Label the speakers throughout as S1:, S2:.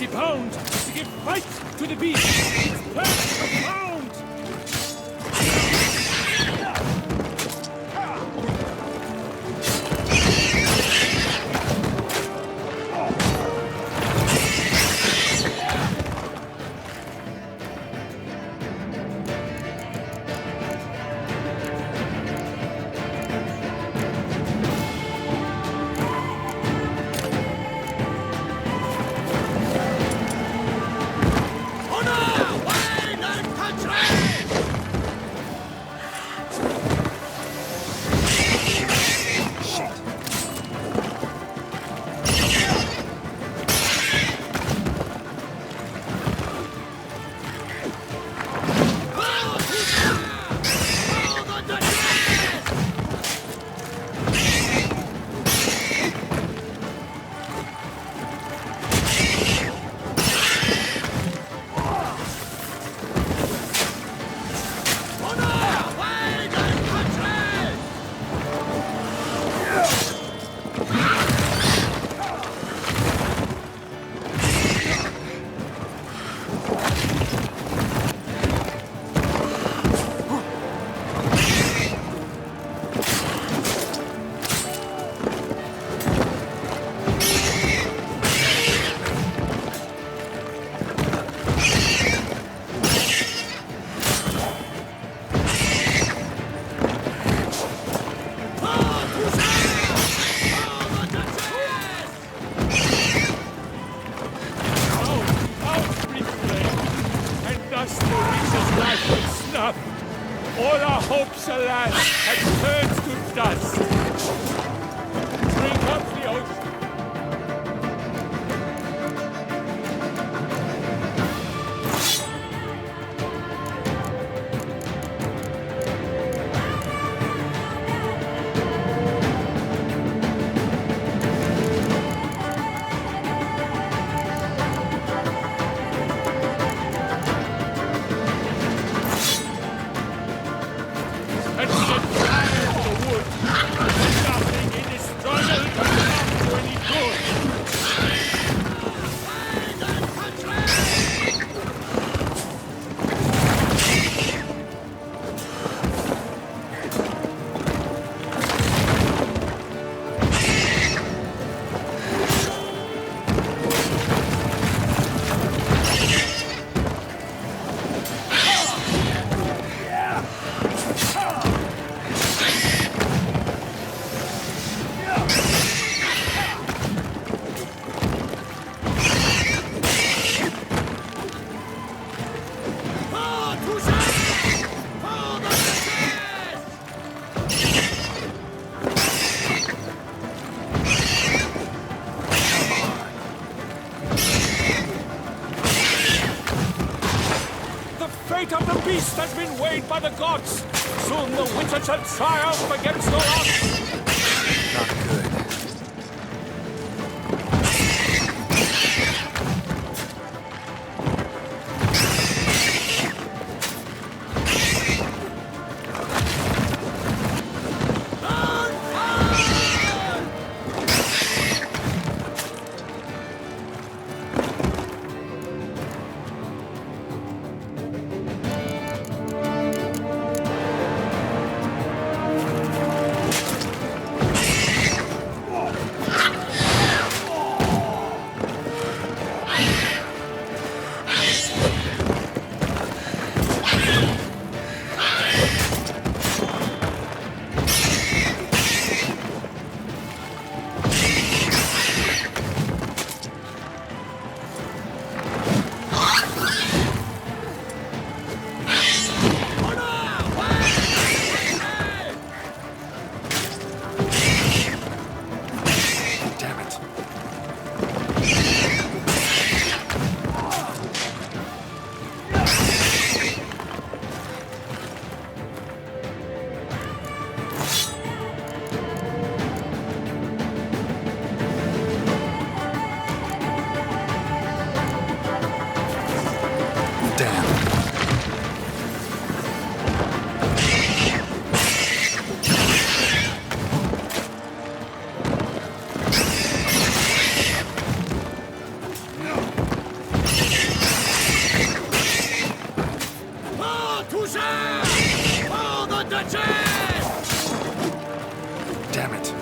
S1: mighty pound to give fight to the beast. First the pound! All our hopes, alas, had turned to dust. Drink up the ocean. And set fire to the wood. Nothing in this struggle can come to any good. The fate of the beast has been weighed by the gods. Soon the winter shall triumph against all odds.
S2: Not good. Damn it.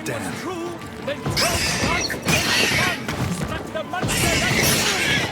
S1: Was true, then 12 shots and one struck the monster like fury.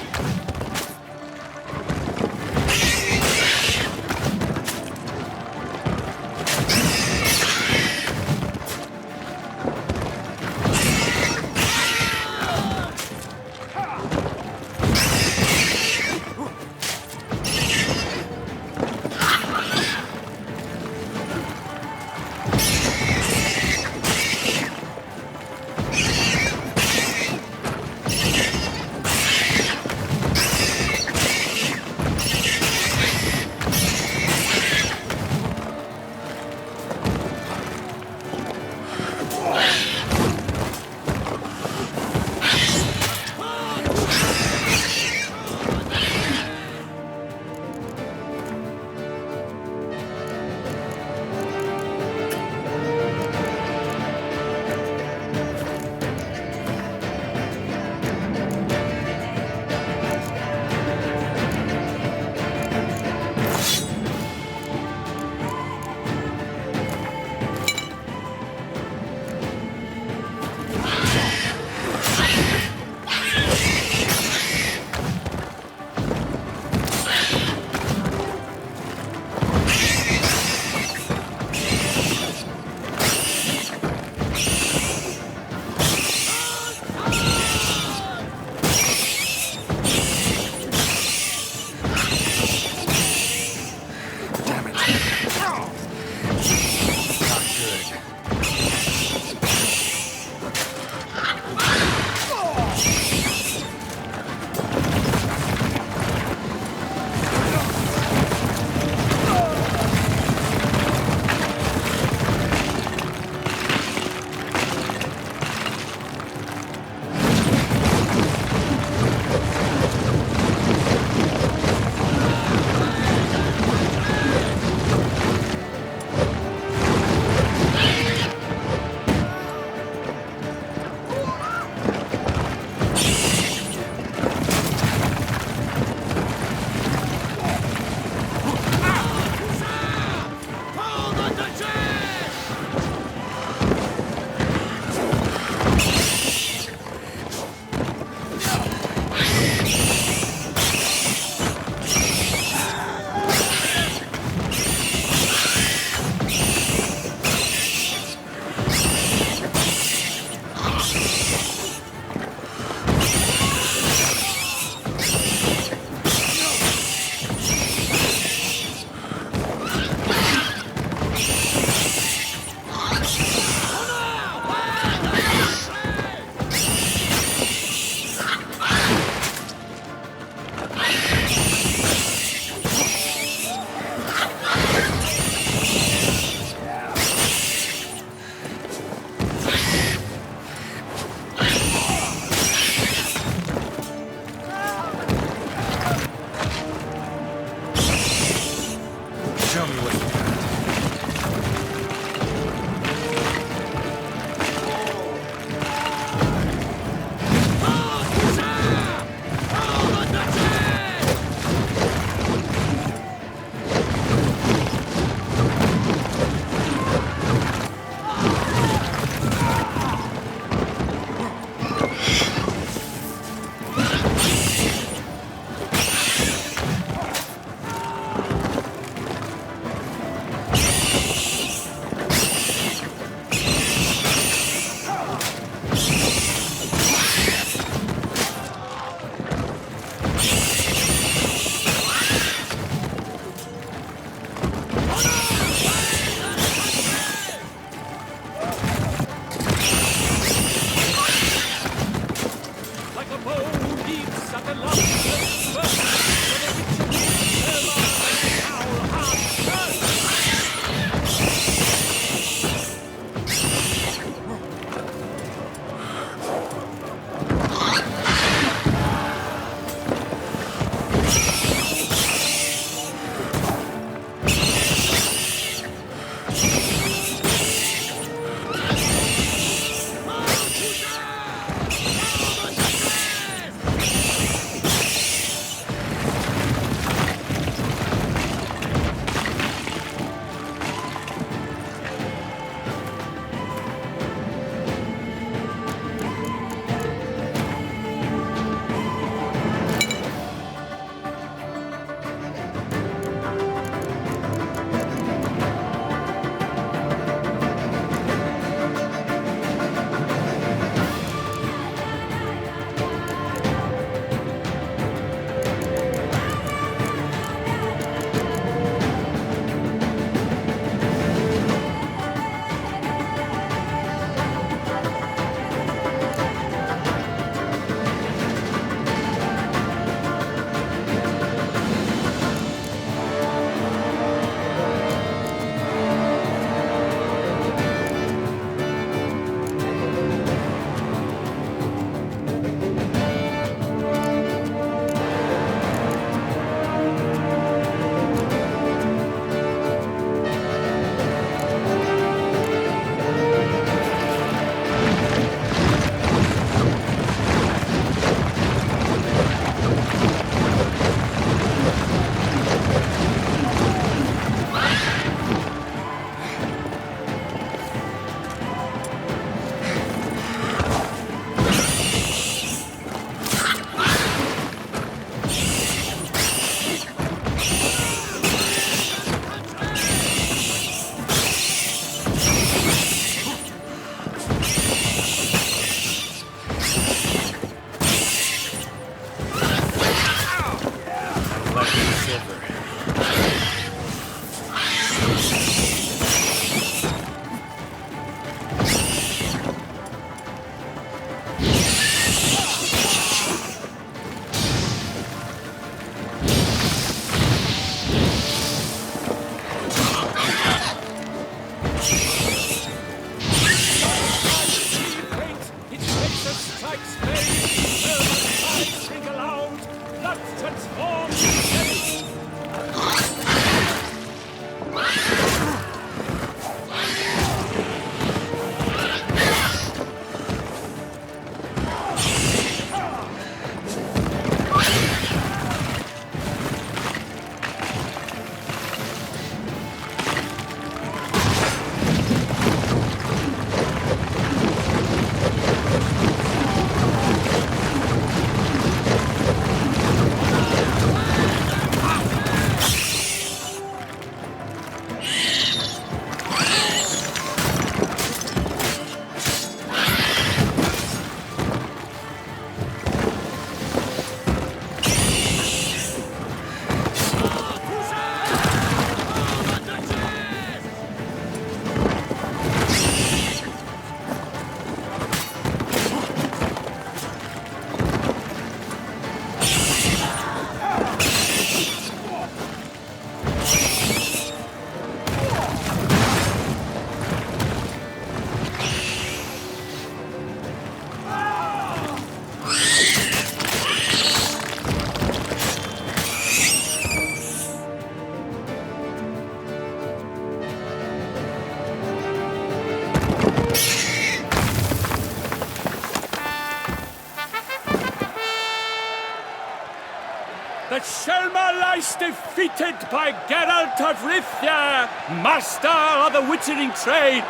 S1: The Shelma lies defeated by Geralt of Rivia, master of the witchering trade.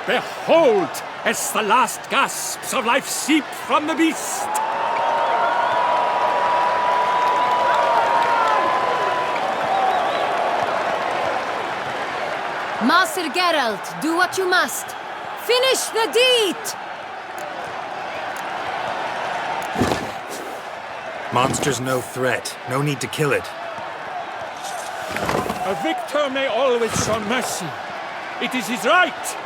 S1: Behold, as the last gasps of life seep from the beast.
S2: Master Geralt, do what you must. Finish the deed!
S3: Monster's no threat. No need to kill it.
S1: A victor may always show mercy. It is his right.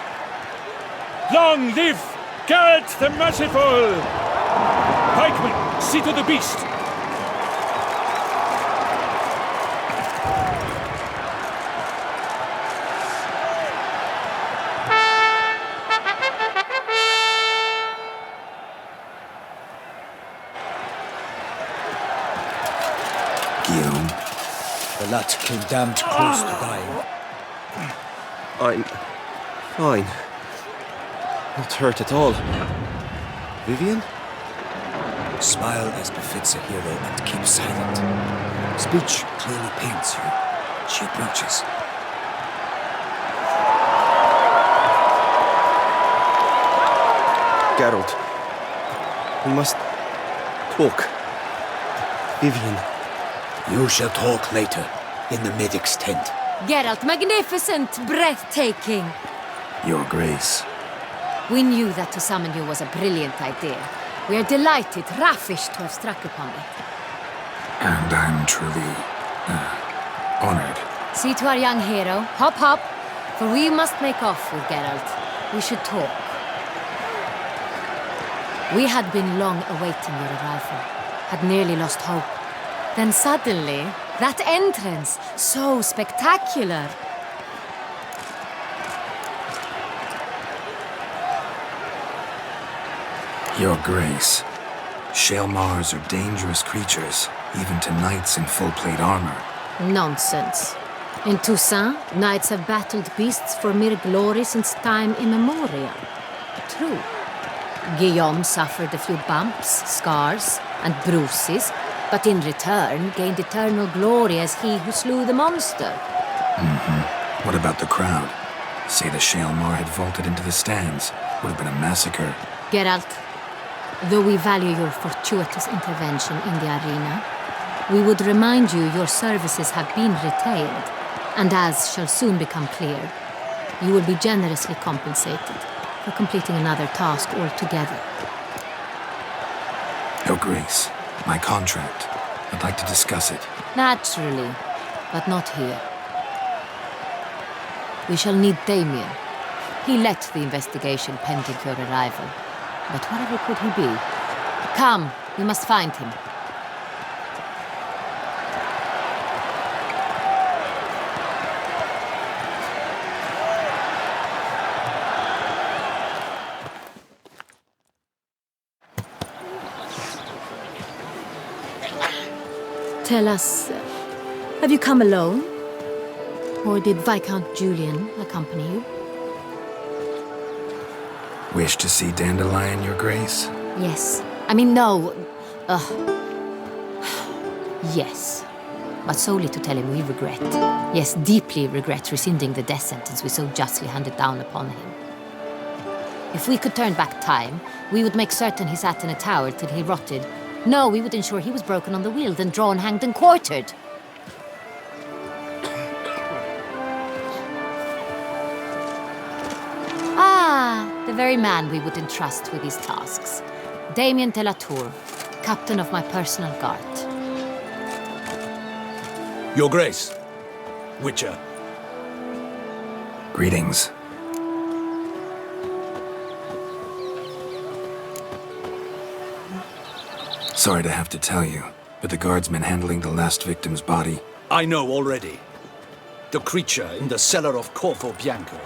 S1: Long live Geralt the Merciful! Pikemen, see to the beast.
S4: The lad came damned close to dying.
S5: I'm fine. Not hurt at all. Vivian?
S4: Smile as befits a hero and keep silent. Speech clearly pains you. She approaches.
S5: Geralt. We must talk. Vivian.
S4: You shall talk later, in the medic's tent.
S2: Geralt, magnificent, breathtaking.
S4: Your Grace.
S2: We knew that to summon you was a brilliant idea. We are delighted, ravished to have struck upon it.
S4: And I'm truly, honored.
S2: See to our young hero. Hop, hop. For we must make off with Geralt. We should talk. We had been long awaiting your arrival. Had nearly lost hope. Then suddenly, that entrance, so spectacular.
S4: Your Grace. Shaelmars are dangerous creatures, even to knights in full-plate armor.
S2: Nonsense. In Toussaint, knights have battled beasts for mere glory since time immemorial. True. Guillaume suffered a few bumps, scars, and bruises, but in return gained eternal glory as he who slew the monster.
S4: What about the crowd? Say the Shaelmar had vaulted into the stands. Would have been a massacre.
S2: Geralt, though we value your fortuitous intervention in the arena, we would remind you your services have been retailed, and as shall soon become clear, you will be generously compensated for completing another task altogether.
S4: Your Grace, my contract. I'd like to discuss it.
S2: Naturally, but not here. We shall need Damien. He led the investigation pending your arrival. But whatever could he be? Come, we must find him. Tell us, have you come alone? Or did Viscount Julian accompany you?
S3: Wish to see Dandelion, Your Grace?
S2: Yes. I mean, no. Yes. But solely to tell him we regret. Yes, deeply regret rescinding the death sentence we so justly handed down upon him. If we could turn back time, we would make certain he sat in a tower till he rotted. No, we would ensure he was broken on the wheel, then drawn, hanged, and quartered. The very man we would entrust with these tasks. Damien de la Tour, captain of my personal guard.
S4: Your Grace. Witcher.
S3: Greetings. Sorry to have to tell you, but the guardsman handling the last victim's body...
S4: I know already. The creature in the cellar of Corvo Bianco.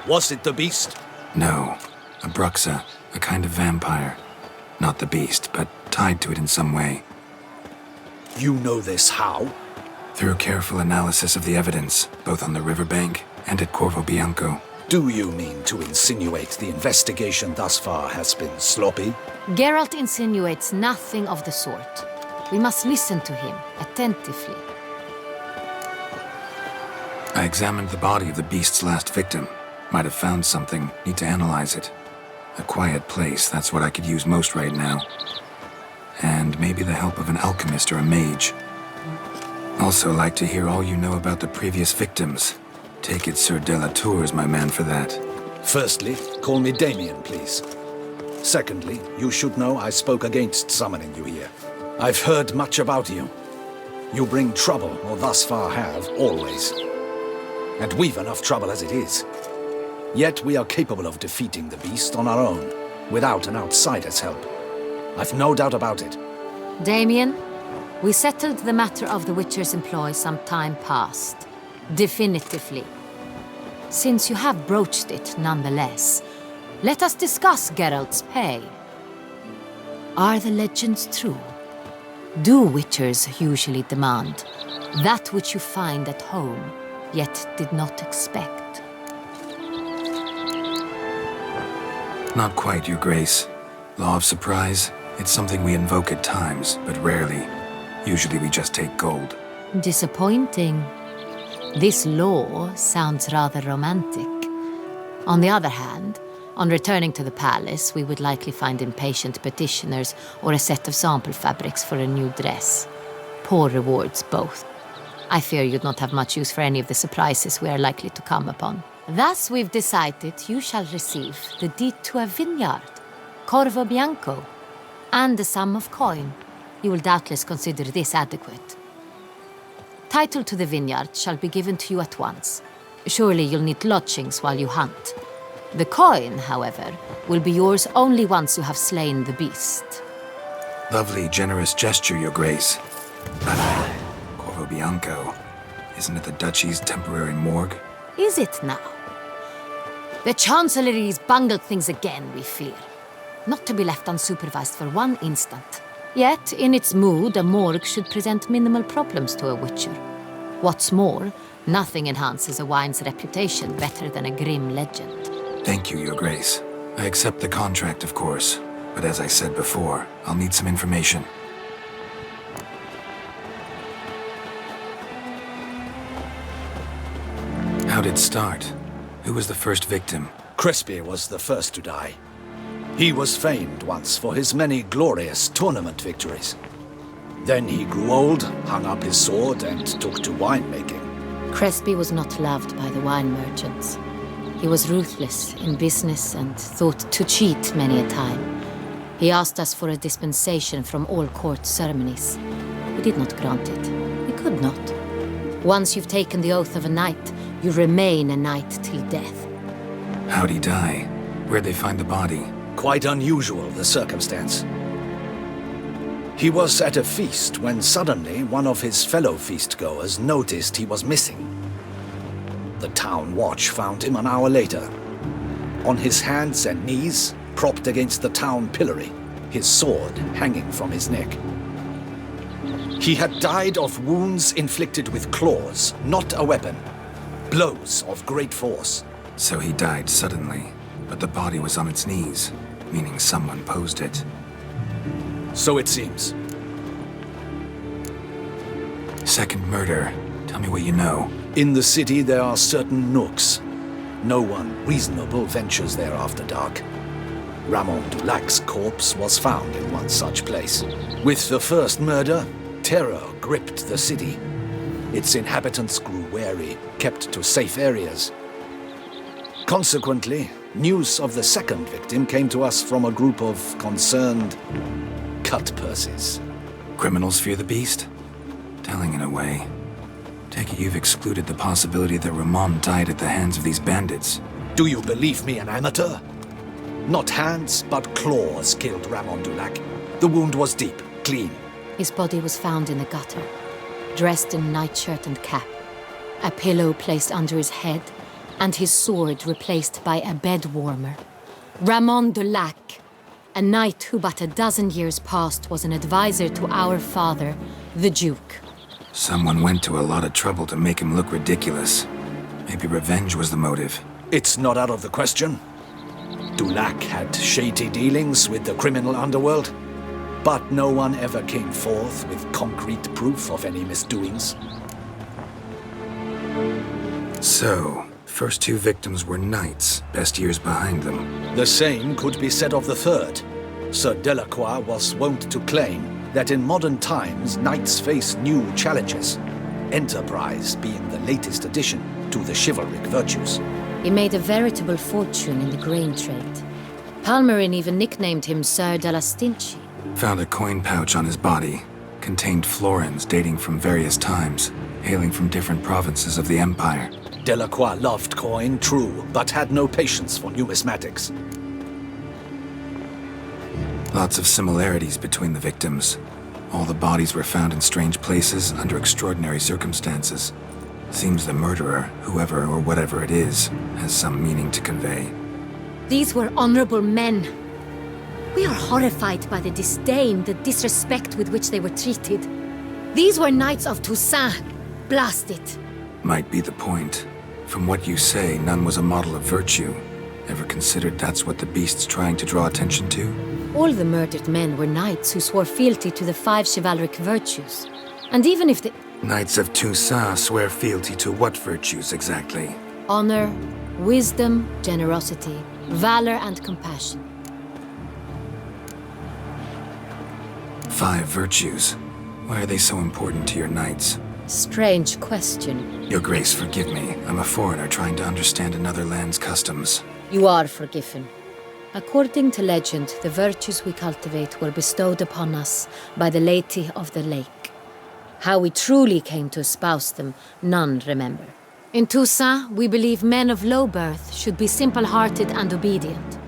S4: Was it the beast?
S3: No. A bruxa, a kind of vampire. Not the beast, but tied to it in some way.
S4: You know this how?
S3: Through careful analysis of the evidence, both on the riverbank and at Corvo Bianco.
S4: Do you mean to insinuate the investigation thus far has been sloppy?
S2: Geralt insinuates nothing of the sort. We must listen to him attentively.
S3: I examined the body of the beast's last victim. Might have found something, need to analyze it. A quiet place, that's what I could use most right now. And maybe the help of an alchemist or a mage. Also like to hear all you know about the previous victims. Take it Sir de la Tour is my man for that.
S4: Firstly, call me Damien, please. Secondly, you should know I spoke against summoning you here. I've heard much about you. You bring trouble, or thus far have, always. And we've enough trouble as it is. Yet we are capable of defeating the beast on our own, without an outsider's help. I've no doubt about it.
S2: Damien, we settled the matter of the Witcher's employ some time past. Definitively. Since you have broached it nonetheless, let us discuss Geralt's pay. Are the legends true? Do Witchers usually demand that which you find at home, yet did not expect?
S3: Not quite, Your Grace. Law of surprise, it's something we invoke at times, but rarely. Usually we just take gold.
S2: Disappointing. This law sounds rather romantic. On the other hand, on returning to the palace, we would likely find impatient petitioners or a set of sample fabrics for a new dress. Poor rewards, both. I fear you'd not have much use for any of the surprises we are likely to come upon. Thus, we've decided you shall receive the deed to a vineyard, Corvo Bianco, and a sum of coin. You will doubtless consider this adequate. Title to the vineyard shall be given to you at once. Surely you'll need lodgings while you hunt. The coin, however, will be yours only once you have slain the beast.
S3: Lovely, generous gesture, Your Grace. But Corvo Bianco, isn't it the Duchy's temporary morgue?
S2: Is it now? The Chancellery's bungled things again, we fear. Not to be left unsupervised for one instant. Yet, in its mood, a morgue should present minimal problems to a Witcher. What's more, nothing enhances a wine's reputation better than a grim legend.
S3: Thank you, Your Grace. I accept the contract, of course. But as I said before, I'll need some information. How'd it start? Who was the first victim?
S4: Crespi was the first to die. He was famed once for his many glorious tournament victories. Then he grew old, hung up his sword, and took to winemaking.
S2: Crespi was not loved by the wine merchants. He was ruthless in business and thought to cheat many a time. He asked us for a dispensation from all court ceremonies. We did not grant it. could not. Once you've taken the oath of a knight, you remain a knight till death.
S3: How'd he die? Where'd they find the body?
S4: Quite unusual, the circumstance. He was at a feast when suddenly one of his fellow feastgoers noticed he was missing. The town watch found him an hour later, on his hands and knees, propped against the town pillory, his sword hanging from his neck. He had died of wounds inflicted with claws, not a weapon. Blows of great force.
S3: So he died suddenly, but the body was on its knees, meaning someone posed it.
S4: So it seems.
S3: Second murder. Tell me what you know.
S4: In the city there are certain nooks. No one reasonable ventures there after dark. Ramon Dulac's corpse was found in one such place. With the first murder, terror gripped the city. Its inhabitants grew wary, kept to safe areas. Consequently, news of the second victim came to us from a group of concerned cut-purses.
S3: Criminals fear the beast? Telling in a way. Take it you've excluded the possibility that Ramon died at the hands of these bandits.
S4: Do you believe me an amateur? Not hands, but claws killed Ramon Dulac. The wound was deep, clean.
S2: His body was found in the gutter, dressed in nightshirt and cap, a pillow placed under his head, and his sword replaced by a bed warmer. Ramon Dulac, a knight who but a dozen years past was an advisor to our father, the Duke.
S3: Someone went to a lot of trouble to make him look ridiculous. Maybe revenge was the motive.
S4: It's not out of the question. Dulac had shady dealings with the criminal underworld, but no one ever came forth with concrete proof of any misdoings.
S3: So, first two victims were knights, best years behind them.
S4: The same could be said of the third. Sir Delacroix was wont to claim that in modern times knights face new challenges, enterprise being the latest addition to the chivalric virtues.
S2: He made a veritable fortune in the grain trade. Palmerin even nicknamed him Sir de la Stinchi.
S3: Found a coin pouch on his body. Contained florins dating from various times, hailing from different provinces of the Empire.
S4: Delacroix loved coin, true, but had no patience for numismatics.
S3: Lots of similarities between the victims. All the bodies were found in strange places under extraordinary circumstances. Seems the murderer, whoever or whatever it is, has some meaning to convey.
S2: These were honorable men. We are horrified by the disdain, the disrespect with which they were treated. These were knights of Toussaint. Blast it.
S3: Might be the point. From what you say, none was a model of virtue. Ever considered that's what the beast's trying to draw attention to?
S2: All the murdered men were knights who swore fealty to the 5 chivalric virtues. And even if the...
S3: Knights of Toussaint swear fealty to what virtues exactly?
S2: honor, wisdom, generosity, valor, and compassion.
S3: 5 virtues. Why are they so important to your knights?
S2: Strange question.
S3: Your Grace, forgive me. I'm a foreigner trying to understand another land's customs.
S2: You are forgiven. According to legend, the virtues we cultivate were bestowed upon us by the Lady of the Lake. How we truly came to espouse them, none remember. In Toussaint, we believe men of low birth should be simple-hearted and obedient.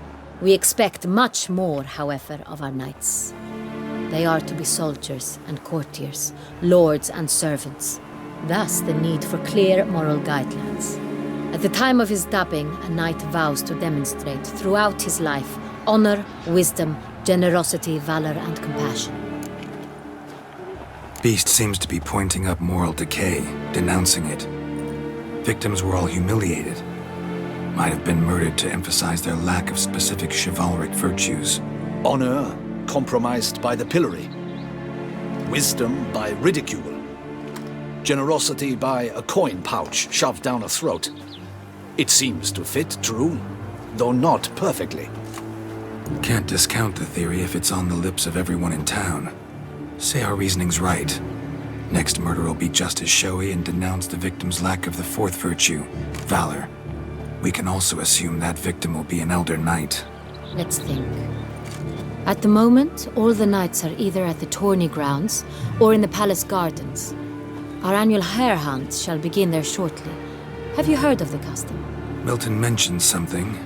S2: We expect much more, however, of our knights. They are to be soldiers and courtiers, lords and servants. Thus, the need for clear moral guidelines. At the time of his dubbing, a knight vows to demonstrate throughout his life honor, wisdom, generosity, valor, and compassion.
S3: Beast seems to be pointing up moral decay, denouncing it. Victims were all humiliated. Might have been murdered to emphasize their lack of specific chivalric virtues.
S4: Honor compromised by the pillory. Wisdom by ridicule. Generosity by a coin pouch shoved down a throat. It seems to fit, true, though not perfectly.
S3: Can't discount the theory if it's on the lips of everyone in town. Say our reasoning's right. Next murder will be just as showy and denounce the victim's lack of the 4th virtue, valor. We can also assume that victim will be an elder knight.
S2: Let's think. At the moment, all the knights are either at the tourney grounds or in the palace gardens. Our annual hare hunt shall begin there shortly. Have you heard of the custom?
S3: Milton mentioned something.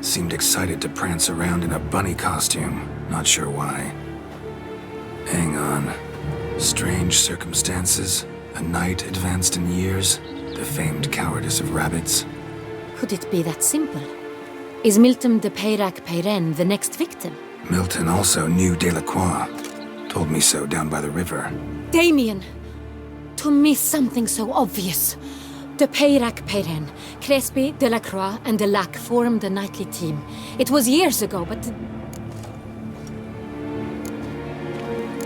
S3: Seemed excited to prance around in a bunny costume. Not sure why. Hang on. Strange circumstances. A knight advanced in years. The famed cowardice of rabbits.
S2: Could it be that simple? Is Milton de Peyrac Peyren the next victim?
S3: Milton also knew Delacroix. Told me so down by the river.
S2: Damien! To miss something so obvious. De Peyrac Peyren, Crespi, Delacroix, and Delac formed a knightly team. It was years ago, but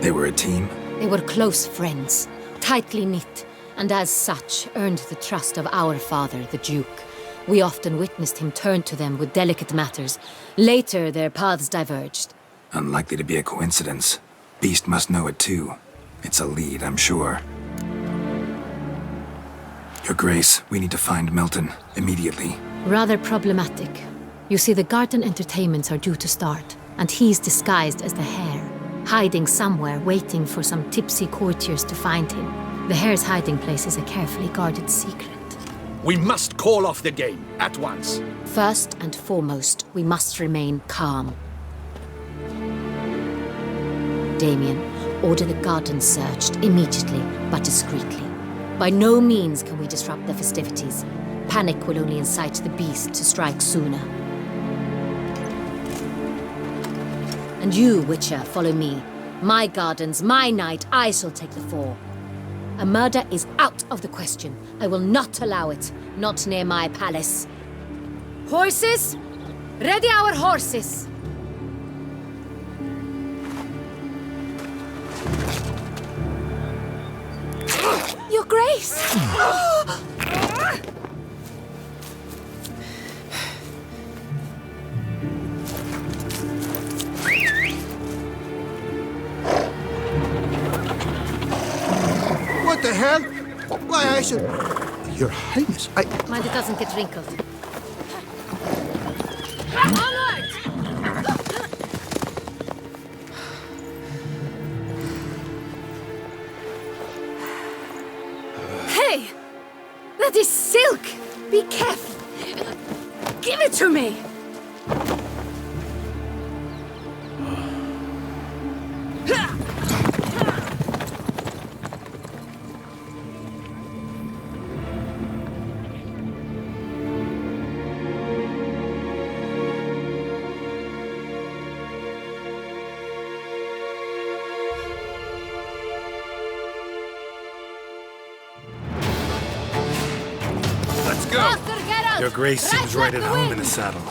S3: They were a team?
S2: they were close friends, tightly knit, and as such earned the trust of our father, the Duke. We often witnessed him turn to them with delicate matters. Later, their paths diverged.
S3: Unlikely to be a coincidence. Beast must know it too. It's a lead, I'm sure. Your Grace, we need to find Milton, immediately.
S2: Rather problematic. You see, the garden entertainments are due to start, and he's disguised as the hare, hiding somewhere, waiting for some tipsy courtiers to find him. The hare's hiding place is a carefully guarded secret.
S4: We must call off the game, at once.
S2: First and foremost, we must remain calm. Damien, order the garden searched immediately, but discreetly. By no means can we disrupt the festivities. Panic will only incite the beast to strike sooner. And you, Witcher, follow me. My gardens, my night, I shall take the fall. A murder is out of the question. I will not allow it. Not near my palace. Horses! Ready our horses! Your Grace!
S6: What the hell? Why, I should... Your Highness,
S2: Mind it doesn't get wrinkled. Hey! That is silk! Be careful! Give it to me!
S3: Let's go!
S2: Arthur, get out!
S3: Your Grace seems right
S2: like
S3: at
S2: the
S3: home in
S2: wind.
S3: the saddle.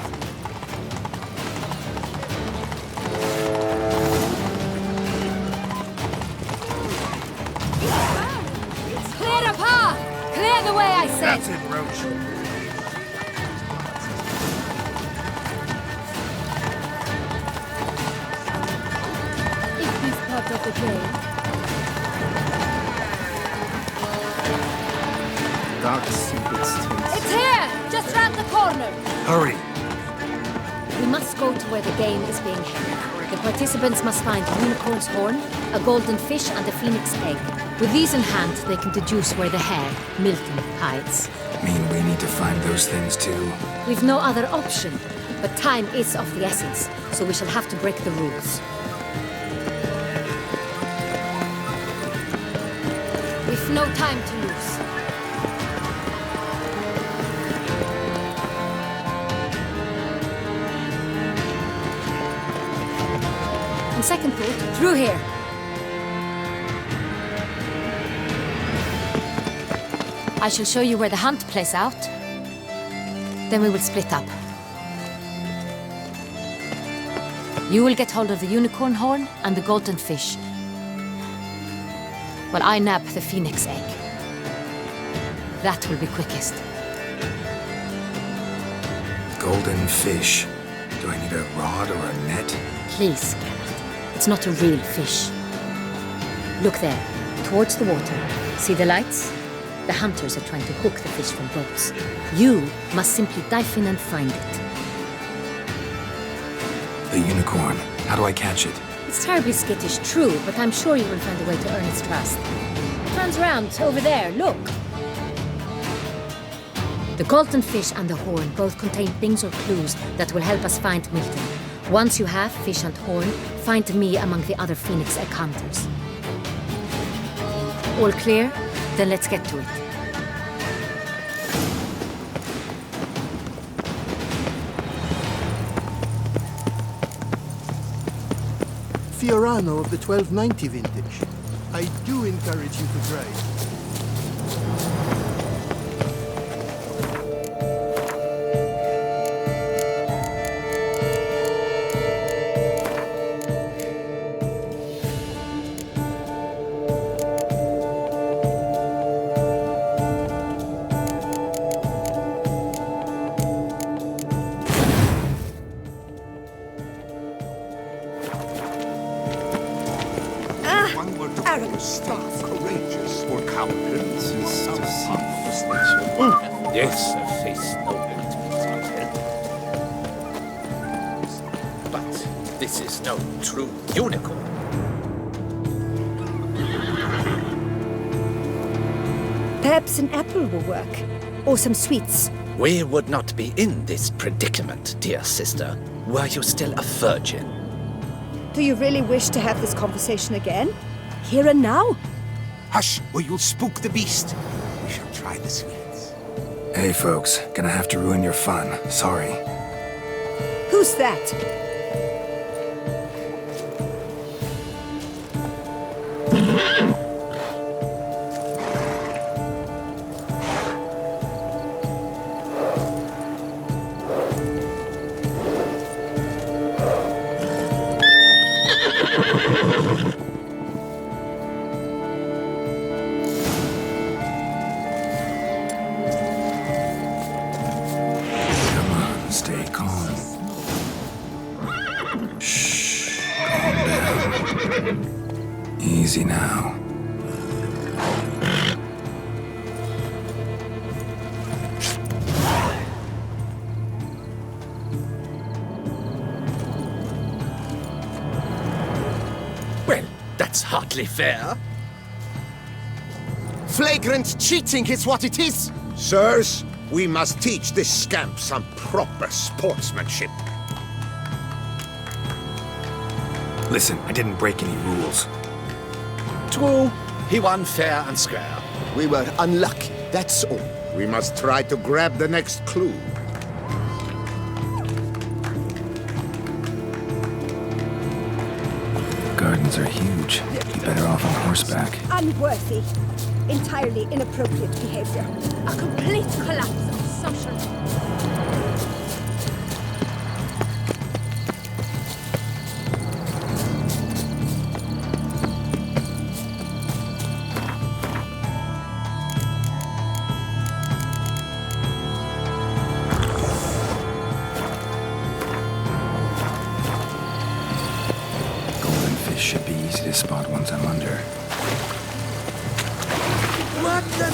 S2: Clear the path! Clear the way, I said!
S3: That's it, Roach.
S2: Is this part of the game?
S5: Dark secret streets.
S2: It's here! Just round the corner!
S3: Hurry!
S2: We must go to where the game is being held. The participants must find a unicorn's horn, a golden fish, and a phoenix egg. With these in hand, they can deduce where the hare, Milton, hides.
S3: Mean we need to find those things too?
S2: We've no other option, but time is of the essence, so we shall have to break the rules. We've no time to lose. On second thought, through here. I shall show you where the hunt plays out. Then we will split up. You will get hold of the unicorn horn and the golden fish, while I nab the phoenix egg. That will be quickest.
S3: Golden fish. Do I need a rod or a net?
S2: Please, Geralt. It's not a real fish. Look there, towards the water. See the lights? The hunters are trying to hook the fish from boats. You must simply dive in and find it.
S3: The unicorn. How do I catch it?
S2: It's terribly skittish, true, but I'm sure you will find a way to earn its trust. Turns round, over there, look. The golden fish and the horn both contain things or clues that will help us find Milton. Once you have fish and horn, find me among the other Phoenix egg hunters. All clear? Then let's get to it.
S6: Fiorano of the 1290 vintage. I do encourage you to try.
S7: Courageous or cowardly.
S8: Yes, a face noble to be. But this is no true unicorn.
S9: Perhaps an apple will work. Or some sweets.
S8: We would not be in this predicament, dear sister, were you still a virgin.
S9: Do you really wish to have this conversation again? Here and now?
S7: Hush, or you'll spook the beast. We shall try the sweets.
S3: Hey, folks. Gonna have to ruin your fun. Sorry.
S9: Who's that?
S3: Stay calm. Shh. Calm down. Easy now.
S8: Well, that's hardly fair.
S6: Flagrant cheating is what it is!
S7: Sirs, we must teach this scamp some proper sportsmanship.
S3: Listen, I didn't break any rules.
S8: True, he won fair and square.
S6: We were unlucky, that's all.
S7: We must try to grab the next clue.
S3: Gardens are huge. Be better off on horseback.
S9: Unworthy. Entirely inappropriate behavior.
S2: A complete collapse of social...
S3: Golden fish should be easy to spot once I'm under.
S8: What the...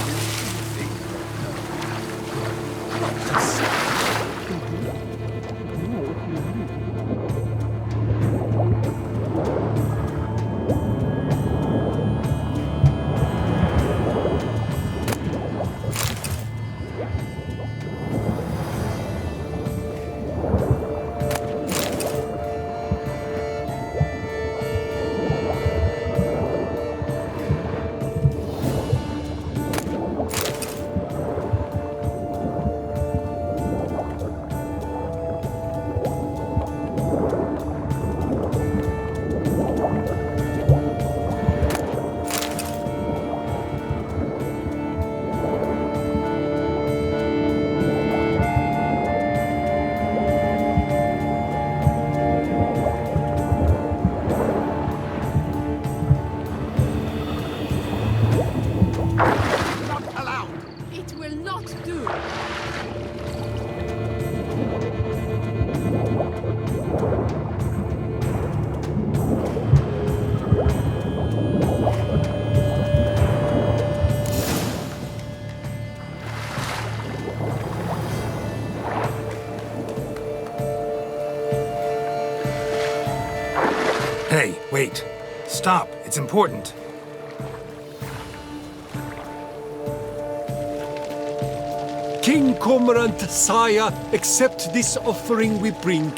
S3: Hey, wait. Stop. It's important.
S10: King Cormorant, sire, accept this offering we bring.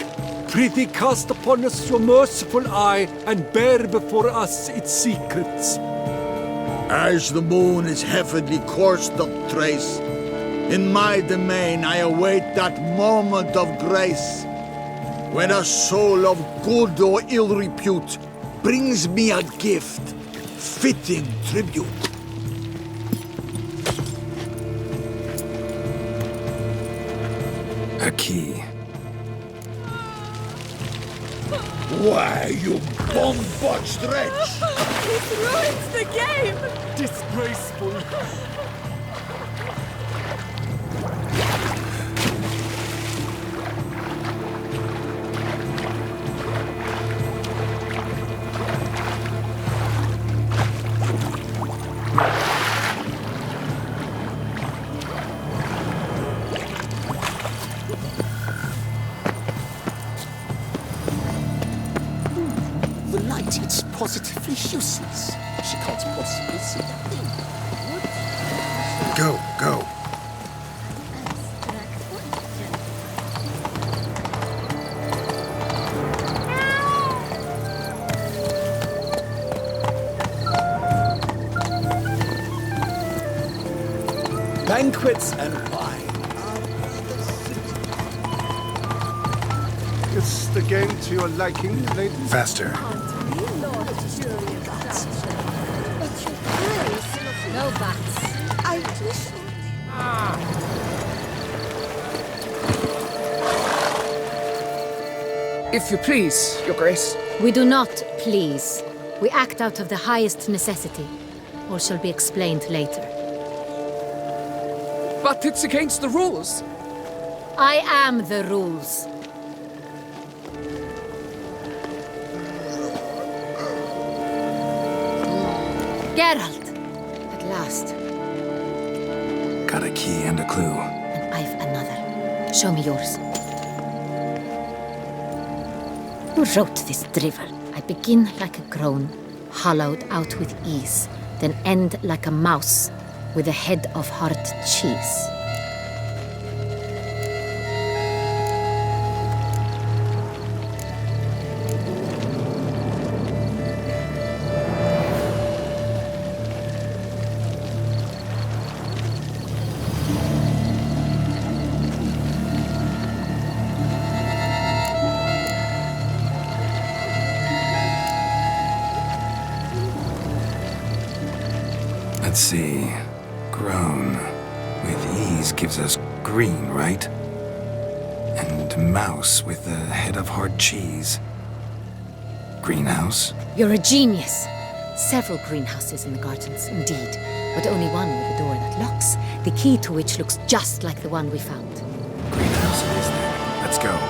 S10: Prithee cast upon us your merciful eye, and bear before us its secrets.
S6: As the moon its heavenly course doth trace, in my domain I await that moment of grace, when a soul of good or ill repute brings me a gift, fitting tribute.
S3: A key.
S6: Why, you bomb-botched wretch!
S11: It ruins the game!
S10: Disgraceful.
S5: The light, it's positively useless. She can't possibly see a thing.
S3: Go, go.
S4: Banquets and wine.
S10: Is the game to your liking, lady?
S3: Faster.
S2: No bats.
S5: If you please, Your Grace.
S2: We do not please. We act out of the highest necessity. All shall be explained later.
S5: But it's against the rules.
S2: I am the rules. Geralt! At last.
S3: Got a key and a clue.
S2: And I've another. Show me yours. Who wrote this drivel? I begin like a groan, hollowed out with ease, then end like a mouse with a head of hard cheese.
S3: Let's see. Grown. With ease gives us green, right? And mouse with the head of hard cheese. Greenhouse?
S2: You're a genius. Several greenhouses in the gardens, indeed, but only one with a door that locks, the key to which looks just like the one we found.
S3: Greenhouse it is then. Let's go.